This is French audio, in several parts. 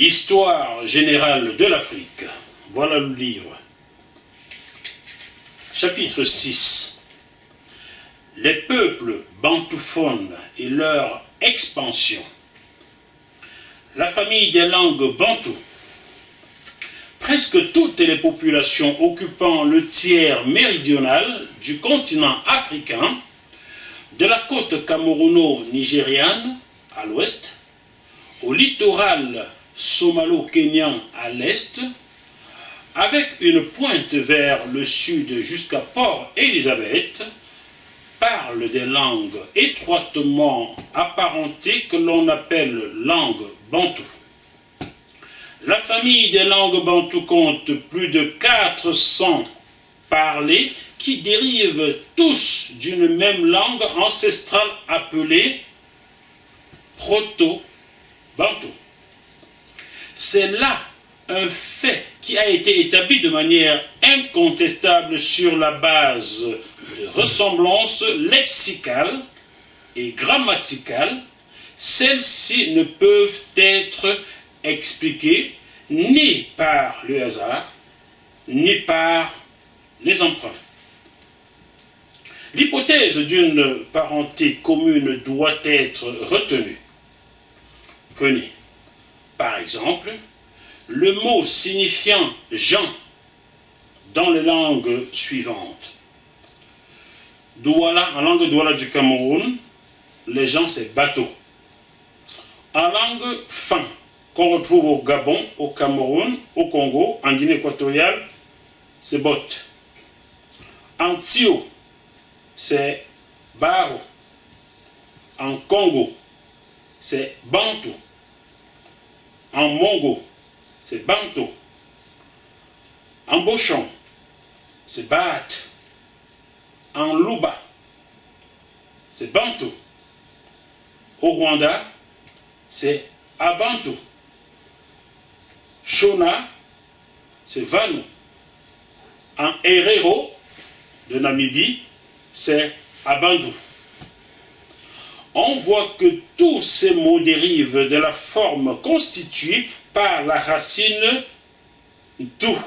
Histoire générale de l'Afrique. Voilà le livre. Chapitre 6. Les peuples bantouphones et leur expansion. La famille des langues bantoues. Presque toutes les populations occupant le tiers méridional du continent africain, de la côte camerouno-nigériane à l'ouest, au littoral somalo-kényan à l'est, avec une pointe vers le sud jusqu'à Port Elizabeth, parlent des langues étroitement apparentées que l'on appelle langues bantoues. La famille des langues bantoues compte plus de 400 parlers qui dérivent tous d'une même langue ancestrale appelée proto-bantou. C'est là un fait qui a été établi de manière incontestable sur la base de ressemblances lexicales et grammaticales. Celles-ci ne peuvent être expliquées ni par le hasard, ni par les emprunts. L'hypothèse d'une parenté commune doit être retenue. Prenez, par exemple, le mot signifiant Jean dans les langues suivantes. Douala, en langue douala du Cameroun, les gens c'est bateau. En langue fin, qu'on retrouve au Gabon, au Cameroun, au Congo, en Guinée équatoriale, c'est botte. En Tio, c'est baro. En Congo, c'est bantou. En Mongo, c'est banto. En Bochon, c'est bat. En Luba, c'est bantou. Au Rwanda, c'est abantu. Shona, c'est Vanu. En Herero, de Namibie, c'est Abandu. On voit que tous ces mots dérivent de la forme constituée par la racine dou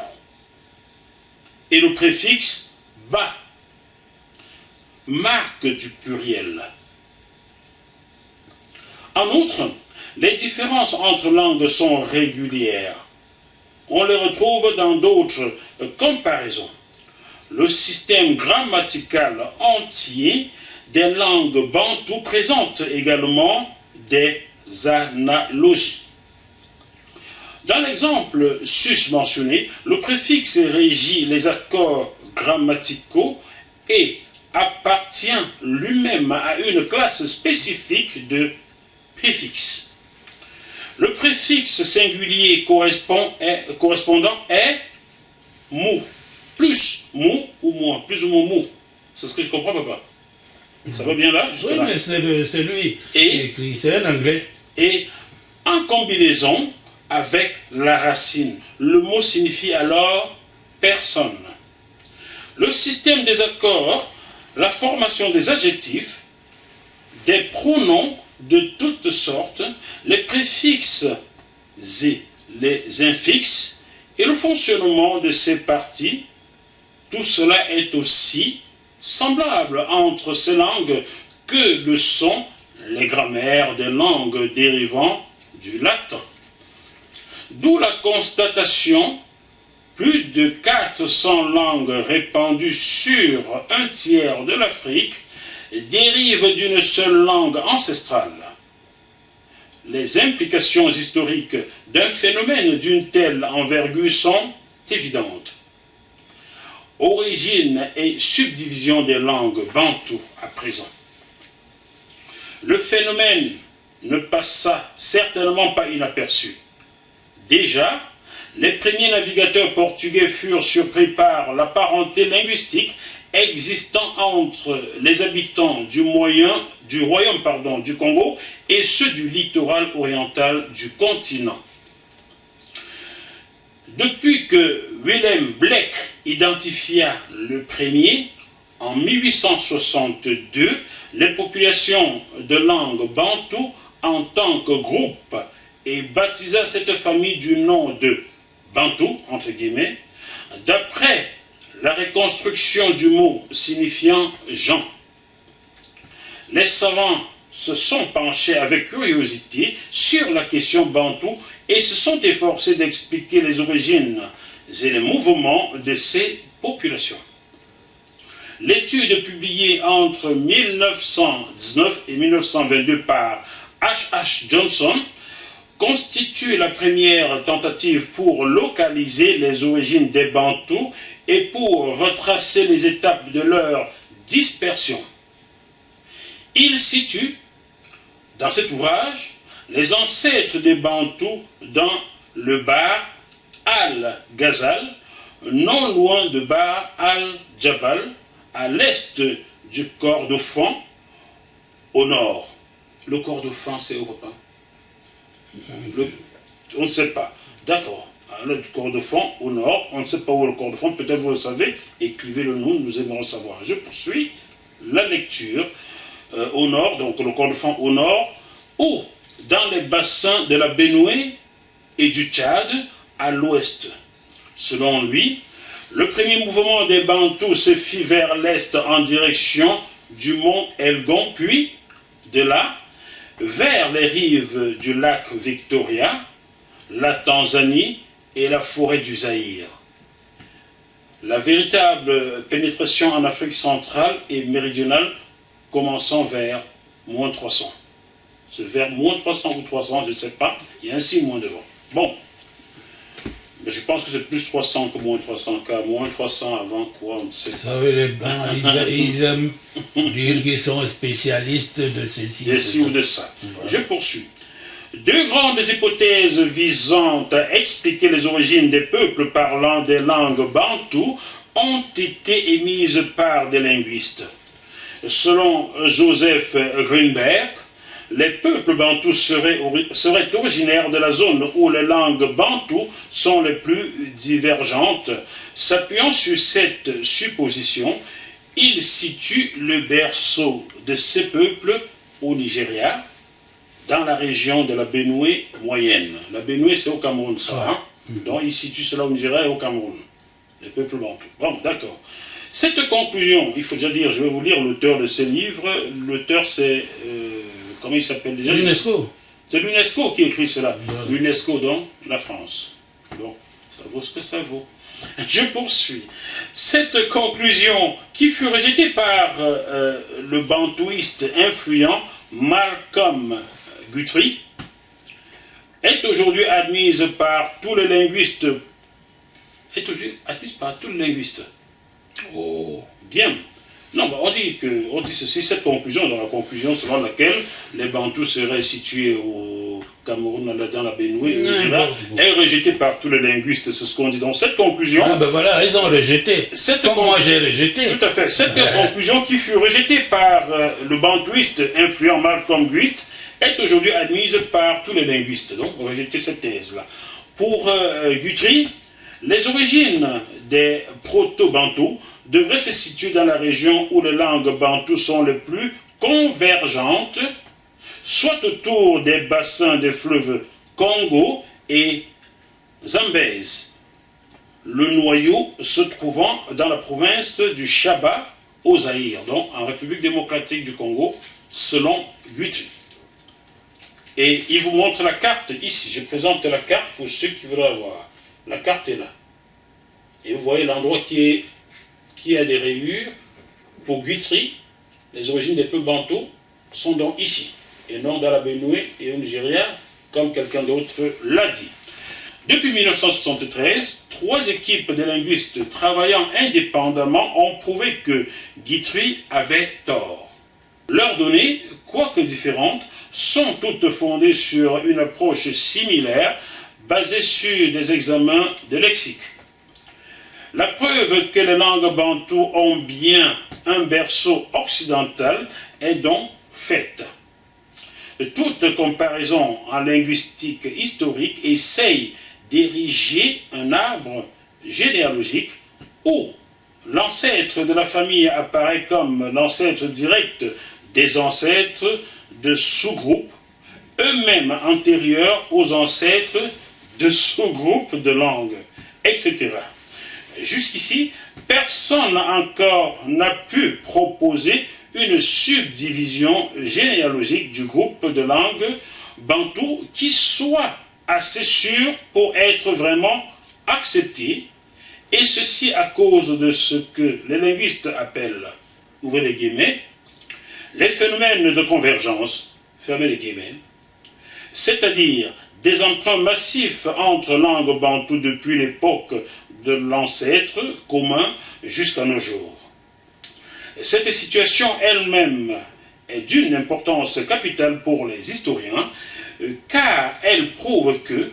et le préfixe ba, marque du pluriel. En outre, les différences entre langues sont régulières. On les retrouve dans d'autres comparaisons. Le système grammatical entier des langues bantoues présente également des analogies. Dans l'exemple sus-mentionné, le préfixe régit les accords grammaticaux et appartient lui-même à une classe spécifique de préfixes. Le préfixe singulier correspondant est mou, plus mou ou moins, plus ou moins mou. C'est ce que je comprends, papa. Ça va bien là? Oui, là. Mais c'est lui qui écrit, c'est un anglais. Et en combinaison avec la racine, le mot signifie alors personne. Le système des accords, la formation des adjectifs, des pronoms de toutes sortes, les préfixes et les infixes et le fonctionnement de ces parties, tout cela est aussi semblable entre ces langues que le sont les grammaires des langues dérivant du latin. D'où la constatation, plus de 400 langues répandues sur un tiers de l'Afrique dérivent d'une seule langue ancestrale. Les implications historiques d'un phénomène d'une telle envergure sont évidentes. Origine et subdivision des langues bantoues à présent. Le phénomène ne passa certainement pas inaperçu. Déjà, les premiers navigateurs portugais furent surpris par la parenté linguistique existant entre les habitants du royaume du Congo et ceux du littoral oriental du continent. Depuis que Willem Blake identifia le premier, en 1862, les populations de langue bantou en tant que groupe et baptisa cette famille du nom de Bantou, entre guillemets, d'après la reconstruction du mot signifiant Jean. Les savants se sont penchés avec curiosité sur la question Bantou et se sont efforcés d'expliquer les origines et les mouvements de ces populations. L'étude publiée entre 1919 et 1922 par H.H. Johnson constitue la première tentative pour localiser les origines des Bantous et pour retracer les étapes de leur dispersion. Il situe dans cet ouvrage les ancêtres des Bantous dans le Bahr al-Ghazal, non loin de Bahr al-Jabal, à l'est du Kordofan, au nord. Le Kordofan, c'est où, papa? On ne sait pas. D'accord. Le Kordofan, au nord, on ne sait pas où est le Kordofan, peut-être vous le savez, écrivez-le nous aimerons savoir. Je poursuis la lecture. Au nord, donc le Kordofan au nord, ou dans les bassins de la Benoué et du Tchad à l'ouest. Selon lui, le premier mouvement des Bantous se fit vers l'est en direction du mont Elgon, puis de là vers les rives du lac Victoria, la Tanzanie et la forêt du Zaïre. La véritable pénétration en Afrique centrale et méridionale commençant vers moins 300. C'est vers moins 300 ou 300, je ne sais pas, il y a un signe moins devant. Bon, mais je pense que c'est plus 300 que moins 300, car moins 300 avant quoi, on ne sait pas. Vous savez, les Blancs, ils aiment dire qu'ils sont spécialistes de ceci. De ci ou de ça. Voilà. Je poursuis. Deux grandes hypothèses visant à expliquer les origines des peuples parlant des langues bantoues ont été émises par des linguistes. Selon Joseph Greenberg, les peuples bantous seraient originaires de la zone où les langues bantoues sont les plus divergentes. S'appuyant sur cette supposition, il situe le berceau de ces peuples au Nigeria, dans la région de la Benoué moyenne. La Benoué, c'est au Cameroun, ça. Hein? Donc, il situe cela au Nigeria et au Cameroun. Les peuples bantous. Bon, d'accord. Cette conclusion, il faut déjà dire, je vais vous lire l'auteur de ce livre. L'auteur, c'est... comment il s'appelle déjà? l'UNESCO. C'est l'UNESCO qui écrit cela. Voilà. L'UNESCO, donc, la France. Bon, ça vaut ce que ça vaut. Je poursuis. Cette conclusion, qui fut rejetée par le bantouiste influent Malcolm Guthrie, est aujourd'hui admise par tous les linguistes. Oh, bien. Non, bah on dit ceci, cette conclusion, dans la conclusion selon laquelle les Bantous seraient situés au Cameroun, dans la Benoué, est rejetée par tous les linguistes, c'est ce qu'on dit. Donc cette conclusion... Ah ben voilà, ils ont rejeté. Moi j'ai rejeté. Tout à fait. Cette conclusion qui fut rejetée par le bantouiste influent Malcolm Guthrie est aujourd'hui admise par tous les linguistes. Donc rejeter cette thèse-là. Pour Guthrie, les origines des proto-bantous devraient se situer dans la région où les langues bantoues sont les plus convergentes, soit autour des bassins des fleuves Congo et Zambèze, le noyau se trouvant dans la province du Chaba au Zaïre, donc en République démocratique du Congo, selon Guthrie. Et il vous montre la carte ici, je présente la carte pour ceux qui veulent la voir. La carte est là. Et vous voyez l'endroit qui a des rayures. Pour Guthrie, les origines des peuples bantous sont donc ici, et non dans la Benoué et au Nigeria, comme quelqu'un d'autre l'a dit. Depuis 1973, 3 équipes de linguistes travaillant indépendamment ont prouvé que Guthrie avait tort. Leurs données, quoique différentes, sont toutes fondées sur une approche similaire, basée sur des examens de lexique. La preuve que les langues bantoues ont bien un berceau occidental est donc faite. Toute comparaison en linguistique historique essaye d'ériger un arbre généalogique où l'ancêtre de la famille apparaît comme l'ancêtre direct des ancêtres de sous-groupes eux-mêmes antérieurs aux ancêtres de sous-groupes de langues, etc. Jusqu'ici, personne encore n'a pu proposer une subdivision généalogique du groupe de langues bantou qui soit assez sûre pour être vraiment acceptée, et ceci à cause de ce que les linguistes appellent, ouvrez les guillemets, les phénomènes de convergence, fermez les guillemets, c'est-à-dire des emprunts massifs entre langues bantoues depuis l'époque de l'ancêtre commun jusqu'à nos jours. Cette situation elle-même est d'une importance capitale pour les historiens, car elle prouve que,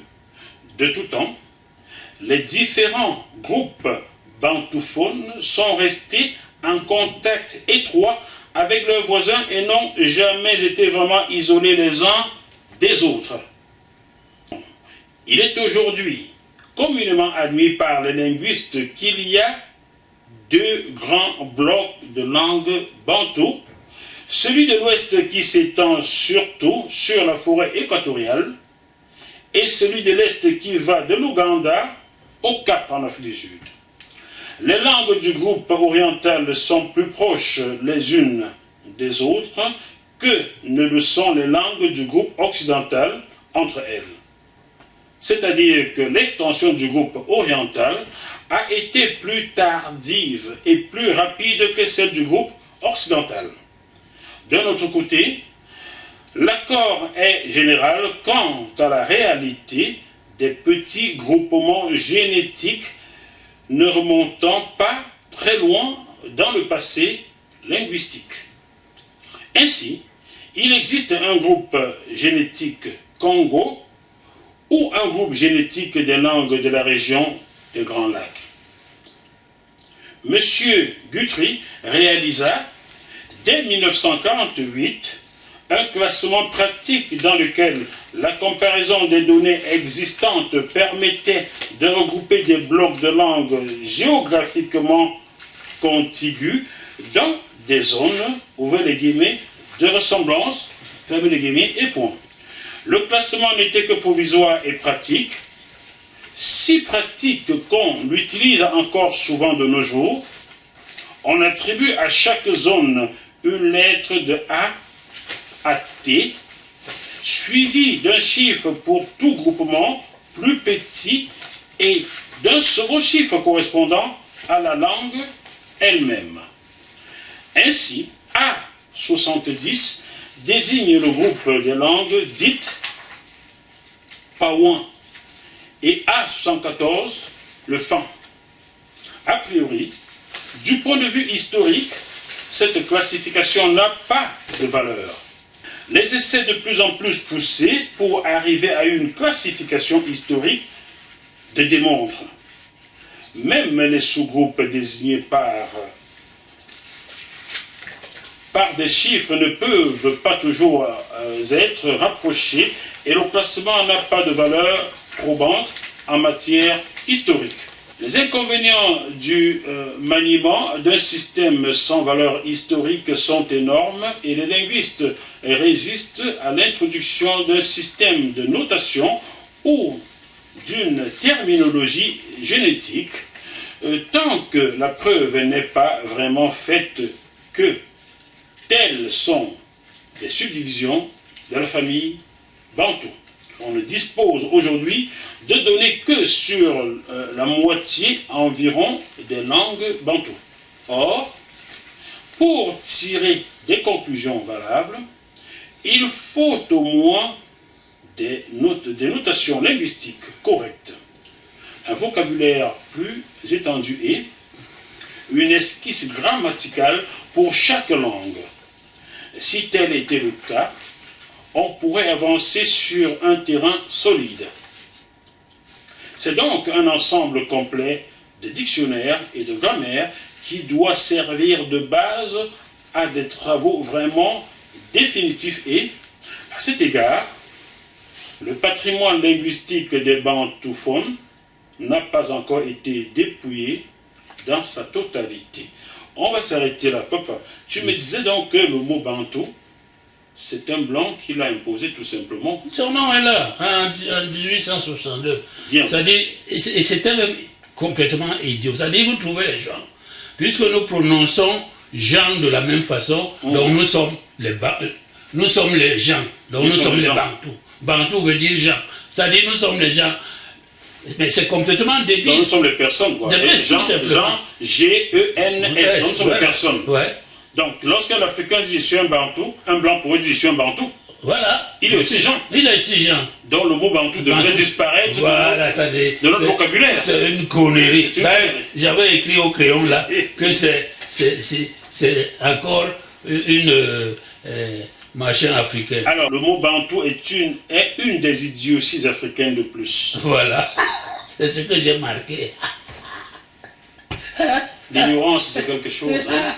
de tout temps, les différents groupes bantouphones sont restés en contact étroit avec leurs voisins et n'ont jamais été vraiment isolés les uns des autres. Il est aujourd'hui communément admis par les linguistes qu'il y a deux grands blocs de langues bantoues, celui de l'Ouest qui s'étend surtout sur la forêt équatoriale et celui de l'Est qui va de l'Ouganda au Cap en Afrique du Sud. Les langues du groupe oriental sont plus proches les unes des autres que ne le sont les langues du groupe occidental entre elles. C'est-à-dire que l'extension du groupe oriental a été plus tardive et plus rapide que celle du groupe occidental. D'un autre côté, l'accord est général quant à la réalité des petits groupements génétiques ne remontant pas très loin dans le passé linguistique. Ainsi, il existe un groupe génétique Congo ou un groupe génétique des langues de la région des Grands Lacs. M. Guthrie réalisa dès 1948 un classement pratique dans lequel la comparaison des données existantes permettait de regrouper des blocs de langues géographiquement contigus dans des zones, ouvrez les guillemets, de ressemblance, fermez les guillemets, et point. Le classement n'était que provisoire et pratique, si pratique qu'on l'utilise encore souvent de nos jours. On attribue à chaque zone une lettre de A à T, suivi d'un chiffre pour tout groupement plus petit et d'un second chiffre correspondant à la langue elle-même. Ainsi, A70 désigne le groupe des langues dites Paouan et A74 le Fan. A priori, du point de vue historique, cette classification n'a pas de valeur. Les essais de plus en plus poussés pour arriver à une classification historique le démontrent. Même les sous-groupes désignés par des chiffres ne peuvent pas toujours être rapprochés et le classement n'a pas de valeur probante en matière historique. Les inconvénients du maniement d'un système sans valeur historique sont énormes et les linguistes résistent à l'introduction d'un système de notation ou d'une terminologie génétique tant que la preuve n'est pas vraiment faite que telles sont les subdivisions de la famille bantou. On ne dispose aujourd'hui de données que sur la moitié environ des langues bantoues. Or, pour tirer des conclusions valables, il faut au moins des notations linguistiques correctes, un vocabulaire plus étendu et une esquisse grammaticale pour chaque langue. Si tel était le cas, on pourrait avancer sur un terrain solide. C'est donc un ensemble complet de dictionnaires et de grammaire qui doit servir de base à des travaux vraiment définitifs et, à cet égard, le patrimoine linguistique des bantouphones n'a pas encore été dépouillé dans sa totalité. On va s'arrêter là, papa. Tu me disais donc que le mot bantou c'est un blanc qui l'a imposé tout simplement. Son nom est là, en 1862. Bien. C'est-à-dire, et c'était même complètement idiot. C'est-à-dire, vous trouvez les gens, puisque nous prononçons gens de la même façon, donc nous sommes nous sommes les gens, donc nous sommes les Bantous. Bantou veut dire gens. C'est-à-dire, nous sommes les gens. Mais c'est complètement débile. Donc nous sommes les personnes, quoi. Gens, G-E-N-S, nous sommes les personnes. Ouais. Donc, lorsqu'un Africain dit je suis un Bantou, un Blanc pourrait dire je suis un Bantou. Voilà. Il est aussi Jean. Il est aussi Jean. Donc le mot Bantou devrait disparaître voilà, de notre vocabulaire. C'est une connerie. J'avais écrit au crayon là que c'est encore une machin africain. Alors le mot Bantou est une des idioties africaines de plus. Voilà. C'est ce que j'ai marqué. L'ignorance, c'est quelque chose. Hein.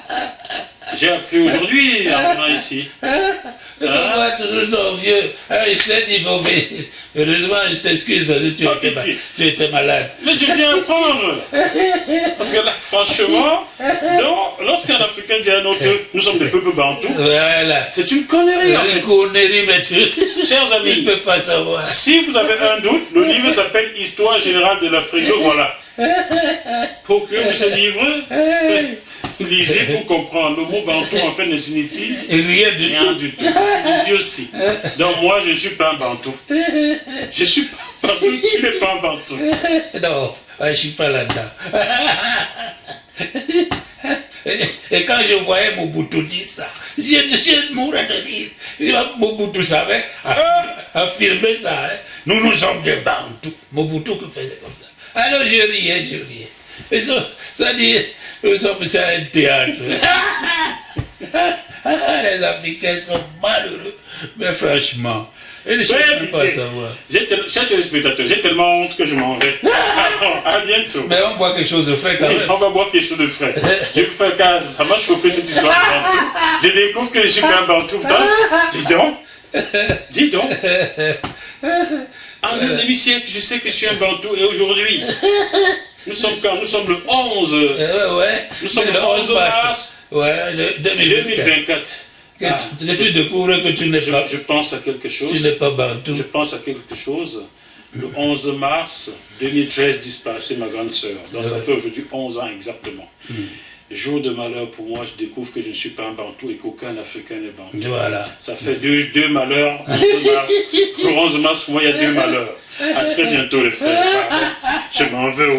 J'ai appris aujourd'hui en venant ici. Il faut voir toujours ton vieux. Il s'est dit, il faut venir. Heureusement, je t'excuse parce que tu étais malade. Mais je viens apprendre. Parce que là, franchement, lorsqu'un Africain dit à un autre, nous sommes des peuples bantous, voilà. C'est une connerie en fait. Une connerie, mais chers amis, il ne peut pas savoir. Si vous avez un doute, le livre s'appelle Histoire générale de l'Afrique. Le voilà. Procurez ce livre. Lisez pour comprendre. Le mot bantou en fait ne signifie rien du tout. C'est une idiotie. Donc moi je ne suis pas un bantou. Je ne suis pas un bantou, tu n'es pas un bantou. Non, je ne suis pas là-dedans. Et quand je voyais Mobutu dire ça, j'ai mouru de rire. Mobutu savait affirmer ça. Hein. Nous sommes des bantous. Mobutu qui faisait comme ça. Alors je riais. Et ça dit, nous sommes sur un théâtre. Les Africains sont malheureux. Mais franchement, ils ne cherchent pas à savoir. Chers téléspectateurs, j'ai tellement honte que je m'en vais. À bientôt. Mais on boit quelque chose de frais quand même. On va boire quelque chose de frais. Je vais faire car ça m'a chauffé cette histoire de bantou. Je découvre que je suis pas un bantou. Dis donc. En un demi-siècle, je sais que je suis un bantou et aujourd'hui, nous sommes quand? Nous sommes le 11. Nous sommes le 11 mars 2024. Que tu découvres que tu n'es pas. Je pense à quelque chose. Tu n'es pas bantou. Je pense à quelque chose. Le 11 mars 2013 disparaissait ma grande sœur. Donc ça fait aujourd'hui 11 ans exactement. Jour de malheur pour moi, je découvre que je ne suis pas un bantou et qu'aucun Africain n'est bantou. Voilà. Ça fait deux malheurs. Le 11 mars, pour moi, il y a deux malheurs. À très bientôt les frères. Pardon. Je m'en veux.